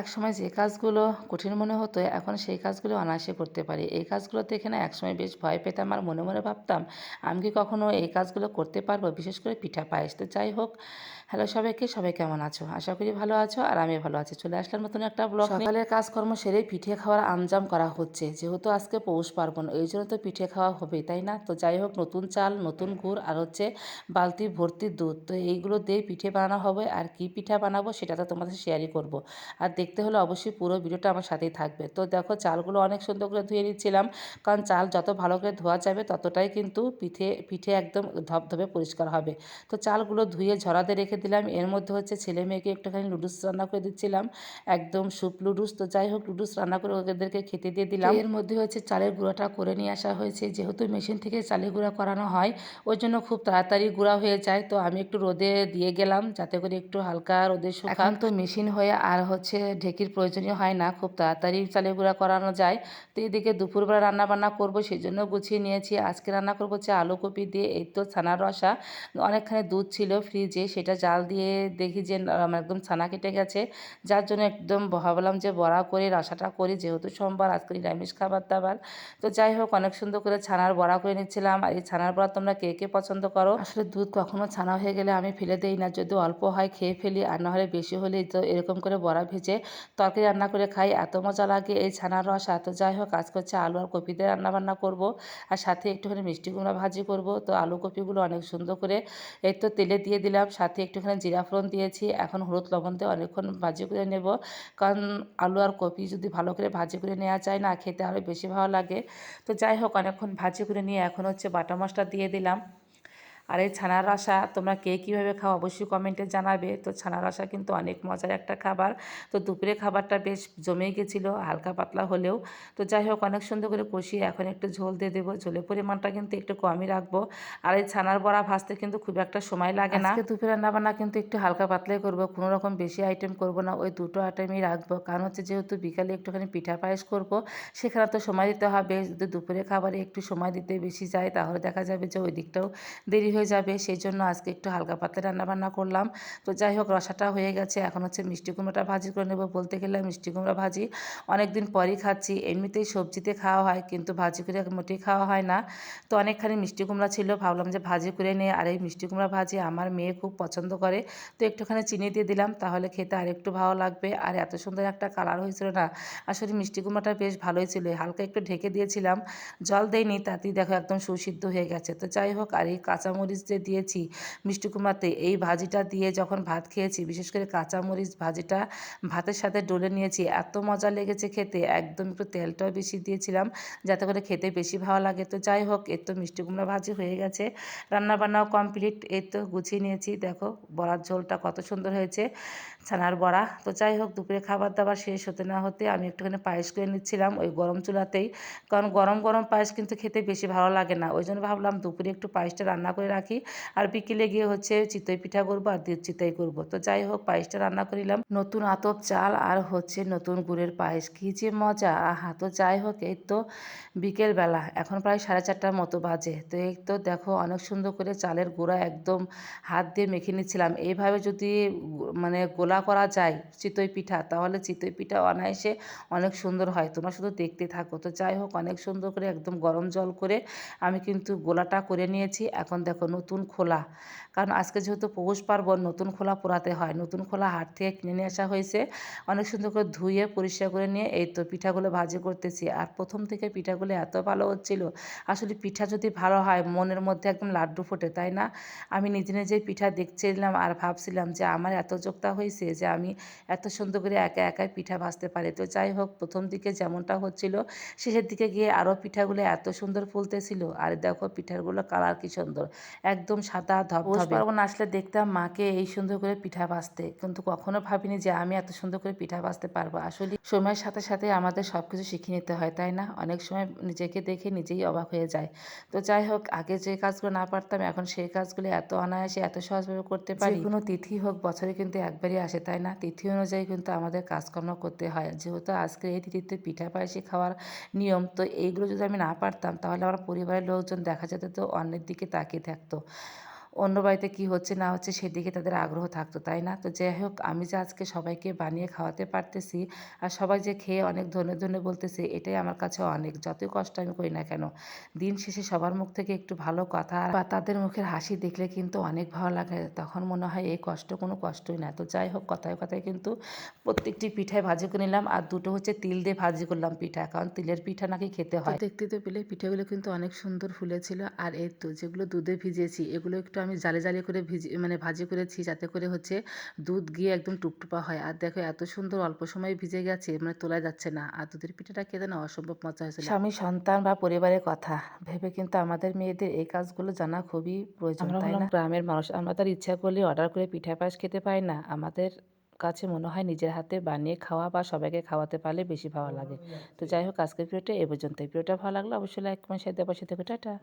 একসময় যে কাজগুলো কঠিন মনে হতো এখন সেই কাজগুলো অনায়াসে করতে পারি। এই কাজগুলো দেখে না একসময় বেশ ভয় পেতাম আর মনে মনে ভাবতাম আমি কি কখনো এই কাজগুলো করতে পারবো, বিশেষ করে পিঠা পায়েস। তো যাই হোক, হ্যালো সবাইকে, সবাই কেমন আছো? আশা করি ভালো আছো আর আমি ভালো আছি। চলে আসলাম নতুন একটা ব্লগ নিয়ে। সকালের কাজকর্ম সেরে পিঠে খাওয়ার আঞ্জাম করা হচ্ছে, যেহেতু আজকে পৌষ পার্বণ এই জন্য তো পিঠে খাওয়া হবেই, তাই না? তো যাই হোক, নতুন চাল, নতুন গুড় আর হচ্ছে বালতি ভর্তি দুধ, তো এইগুলো দিয়ে পিঠে বানানো হবে। আর কি পিঠা বানাবো সেটা তো তোমাদের শেয়ারই করব। আর দেখতে হলে অবশ্যই পুরো ভিডিওটা আমার সাথেই থাকবে। তো দেখো, চালগুলো অনেক সুন্দর করে ধুয়ে নিচ্ছিলাম, কারণ চাল যত ভালো করে ধোয়া যাবে ততটাই কিন্তু পিঠে পিঠে একদম ধবধবে পরিষ্কার হবে। তো চালগুলো ধুয়ে ঝরাতে রেখে দিলাম। এর মধ্যে হচ্ছে ছেলে মেয়েকে একটুখানি নুডলস রান্না করে দিচ্ছিলাম, একদম স্যুপ নুডলস। তো যাই হোক, নুডলস রান্না করে ওদেরকে খেতে দিয়ে দিলাম। এর মধ্যে হচ্ছে চালের গুঁড়াটা করে নিয়ে আসা হয়েছে, যেহেতু মেশিন থেকে চালের গুঁড়া করানো হয় ওই জন্য খুব তাড়াতাড়ি গুঁড়া হয়ে যায়। তো আমি একটু রোদে দিয়ে গেলাম যাতে করে একটু হালকা রোদে শুকাক। এখন তো মেশিন হয়ে আর হচ্ছে ঢেকির প্রয়োজনীয় হয় না, খুব তাড়াতাড়ি চালের গুঁড়া করানো যায়। তো এদিকে দুপুরবেলা রান্না বান্না করবো, সেই জন্য গুছিয়ে নিয়েছি। আজকে রান্না করবো হচ্ছে আলু কপি দিয়ে, এই তো ছানার রসা। অনেকখানি দুধ ছিল ফ্রিজে, সেটা জাল দিয়ে দেখি যে একদম ছানা কেটে গেছে, যার জন্য একদম ভাবলাম যে বড়া করে রসাটা করি, যেহেতু সোমবার আজকে নিরামিষ খাবার দাবার। তো যাই হোক, অনেক সুন্দর করে ছানার বড়া করে নিচ্ছিলাম। আর এই ছানার বড়া তোমরা কে কে পছন্দ করো? আসলে দুধ কখনো ছানা হয়ে গেলে আমি ফেলে দেই না, যদি অল্প হয় খেয়ে ফেলি, আর না হলে বেশি হলে তো এরকম করে বড়া ভেজে তরকারি রান্না করে খাই, এত মজা লাগে এই ছানার রস। এত যাই হোক, আজকে হচ্ছে আলু আর কপিতে রান্না বান্না করব, আর সাথে একটুখানি মিষ্টি কুমড়া ভাজি করব। তো আলু কপিগুলো অনেক সুন্দর করে এই তো তেলে দিয়ে দিলাম, সাথে একটুখানি জিরা ফোড়ন দিয়েছি। এখন হলুদ লবণ দিয়ে অনেকক্ষণ ভাজি করে নেব, কারণ আলু আর কপি যদি ভালো করে ভাজি করে নেওয়া যায় না, খেতে আরও বেশি ভালো লাগে। তো যাই হোক, অনেকক্ষণ ভাজি করে নিয়ে এখন হচ্ছে বাটা মশলা দিয়ে দিলাম। আর এই ছানার রসা তোমরা কে কীভাবে খাও অবশ্যই কমেন্টে জানাবে। তো ছানার রসা কিন্তু অনেক মজার একটা খাবার। তো দুপুরে খাবারটা বেশ জমেই গেছিলো, হালকা পাতলা হলেও। তো যাই হোক, অনেক সুন্দর করে কষিয়ে এখন একটু ঝোল দিয়ে দেবো, ঝোলের পরিমাণটা কিন্তু একটু কমই রাখবো। আর এই ছানার বড়া ভাজতে কিন্তু খুব একটা সময় লাগে না। আজকে দুপুরে রান্নাবান্না কিন্তু একটু হালকা পাতলাই করবো, কোনো রকম বেশি আইটেম করব না, ওই দুটো আইটেমই রাখবো। কারণ হচ্ছে যেহেতু বিকালে একটুখানি পিঠা পায়েস করবো, সেখানে তো সময় দিতে হবে। যদি দুপুরে খাবারে একটু সময় দিতে বেশি যায় তাহলে দেখা যাবে যে ওই দিকটাও দেরি হয়ে যাবে, সেই জন্য আজকে একটু হালকা পাতলা রান্নাবান্না করলাম। তো যাই হোক, রসাটা হয়ে গেছে, এখন হচ্ছে মিষ্টি কুমড়োটা ভাজি করে নেব। বলতে গেলে মিষ্টি কুমড়া ভাজি অনেক দিন পরই খাচ্ছি, এমনিতেই সবজিতে খাওয়া হয় কিন্তু ভাজি করে মোটেই খাওয়া হয় না। তো অনেকখানি মিষ্টি কুমড়া ছিল, ভাবলাম যে ভাজি করে নিয়ে। আর এই মিষ্টি কুমড়া ভাজি আমার মেয়ে খুব পছন্দ করে, তো একটুখানি চিনি দিয়ে দিলাম, তাহলে খেতে আরেকটু ভালো লাগবে। আর এত সুন্দর একটা কালার হয়েছিল না, আসলে মিষ্টি কুমড়াটা বেশ ভালোই ছিল। হালকা একটু ঢেকে দিয়েছিলাম, জল দেয়নি, তাতেই দেখো একদম সুসিদ্ধ হয়ে গেছে। তো যাই হোক, আর এই কাঁচামরিচ যে দিয়েছি মিষ্টি কুমড়াতে, এই ভাজিটা দিয়ে যখন ভাত খেয়েছি, বিশেষ করে কাঁচামরিচ ভাজিটা ভাতের সাথে ডলে নিয়েছি, এত মজা লেগেছে খেতে। একদম একটু তেলটাও বেশি দিয়েছিলাম যাতে করে খেতে বেশি ভালো লাগে। তো যাই হোক, এর তো মিষ্টি কুমড়া ভাজি হয়ে গেছে, রান্নাবান্নাও কমপ্লিট। এই তো গুছিয়ে নিয়েছি, দেখো বড়ার ঝোলটা কত সুন্দর হয়েছে, ছানার বড়া। তো যাই হোক, দুপুরে খাবার দাবার শেষ হতে না হতে আমি একটুখানি পায়েস করে নিচ্ছিলাম ওই গরম চুলাতেই, কারণ গরম গরম পায়েস কিন্তু খেতে বেশি ভালো লাগে না, ওই জন্য ভাবলাম দুপুরে একটু পায়েসটা রান্না করে রাখি, আর বিকেলে গিয়ে হচ্ছে চিতই পিঠা করবো আর দুধ চিতই করবো। তো যাই হোক, পায়েসটা রান্না করিলাম, নতুন আতপ চাল আর হচ্ছে নতুন গুড়ের পায়েস, কী যে মজা, আহা। তো যাই হোক, এই তো বিকেলবেলা এখন প্রায় 4:30টার মতো বাজে। তো এই তো দেখো, অনেক সুন্দর করে চালের গুঁড়া একদম হাত দিয়ে মেখে নিচ্ছিলাম। এইভাবে যদি মানে গোলা করা যায় চিতই পিঠা, তাহলে চিতই পিঠা অনায়াসে অনেক সুন্দর হয়, তোমরা শুধু দেখতে থাকো। তো যাই হোক, অনেক সুন্দর করে একদম গরম জল করে আমি কিন্তু গোলাটা করে নিয়েছি। এখন দেখো নতুন খোলা, কারণ আজকে যেহেতু পৌষ পার্বণ, নতুন খোলা পোড়াতে হয়, নতুন খোলা হাট থেকে কিনে নিয়ে আসা হয়েছে, অনেক সুন্দর করে ধুয়ে পরিষ্কার করে নিয়ে এই তো পিঠাগুলো ভাজি করতেছি। আর প্রথম থেকে পিঠাগুলো এত ভালো হচ্ছিল, আসলে পিঠা যদি ভালো হয় মনের মধ্যে একদম লাড্ডু ফোটে, তাই না? আমি নিজে নিজেই পিঠা দেখছিলাম আর ভাবছিলাম যে আমার এত যোগ্যতা হয়েছে যে আমি এত সুন্দর করে একা একাই পিঠা ভাজতে পারি। তো যাই হোক, প্রথম দিকে যেমনটা হচ্ছিল, শেষের দিকে গিয়ে আরও পিঠাগুলো এত সুন্দর ফুলতেছিল। আর দেখো পিঠাগুলো কালার কি সুন্দর, একদম সাদা ধবধবে। পৌষ পার্বণ আসলে দেখতাম মাকে এই সুন্দর করে পিঠা ভাজতে, কিন্তু কখনো ভাবিনি যে আমি এত সুন্দর করে পিঠা ভাজতে পারবো। আসলে সময়ের সাথে সাথে আমাদের সব কিছু শিখে নিতে হয়, তাই না? অনেক সময় নিজেকে দেখে নিজেই অবাক হয়ে যায়। তো যাই হোক, আগে যে কাজগুলো না পারতাম এখন সেই কাজগুলো এত অনায়াসে এত সহজভাবে করতে পারি। যে কোনো তিথি হোক বছরে কিন্তু একবারই আসে, তাই না? তিথি অনুযায়ী কিন্তু আমাদের কাজকর্ম করতে হয়। যেহেতু আজকে এই তিথিতে পিঠা পায়েসই খাওয়ার নিয়ম, তো এইগুলো যদি আমি না পারতাম তাহলে আমার পরিবারের লোকজন দেখা যেত তো অন্যের দিকে তাকিয়ে থাকতো। অন্য বাড়িতে কি হচ্ছে না হচ্ছে সেদিকে তাদের আগ্রহ থাকতো, তাই না? তো যাই হোক আমি যে আজকে সবাইকে বানিয়ে খাওয়াতে পারতেছি আর সবাই যে খেয়ে অনেক ধন্য, ধন্য বলতেছে এটাই আমার কাছে অনেক। যতই কষ্ট আমি করি না কেন। দিন শেষে সবার মুখ থেকে একটু ভালো কথা বা তাদের মুখের হাসি দেখলে কিন্তু অনেক ভালো লাগে। তখন মনে হয় এই কষ্ট কোনো কষ্টই না। তো যাই হোক কথায়, কথায় কিন্তু প্রত্যেকটি পিঠাই ভাজি করে নিলাম আর দুটো হচ্ছে তিল দিয়ে ভাজি করলাম পিঠা। কারণ তিলের পিঠা নাকি খেতে হয়। তো দেখতেই তো পেলে পিঠাগুলো কিন্তু অনেক সুন্দর ফুলেছিল। আর এই তো যেগুলো দুধে ভিজিয়েছি এগুলো একটু আমি জালে, জালে করে মানে ভাজি করেছি যাতে করে হচ্ছে দুধ গিয়ে একদম টুপটুপা হয়। আর দেখো এত সুন্দর অল্প সময়ে ভিজে গেছে মানে তোলা যাচ্ছে না। আর দুধের পিঠাটা খেতে না অসম্ভব মজা হয়েছিল। স্বামী, সন্তান বা পরিবারের কথা ভেবে কিন্তু আমাদের মেয়েদের এই কাজগুলো জানা খুবই প্রয়োজন, আমরা তাই না? গ্রামের মানুষ আমরা তার ইচ্ছা করলে অর্ডার করে পিঠা পায়েস খেতে পাই না। আমাদের কাছে মনে হয় নিজের হাতে বানিয়ে খাওয়া বা সবাইকে খাওয়াতে পারলে বেশি ভালো লাগে। তো যাই হোক আজকের ভিডিওটা এ পর্যন্তই। ভিডিওটা ভালো লাগলে অবশ্যই লাইক কমেন্ট শেয়ার দেওয়ার পাশে থেকো। টাটা।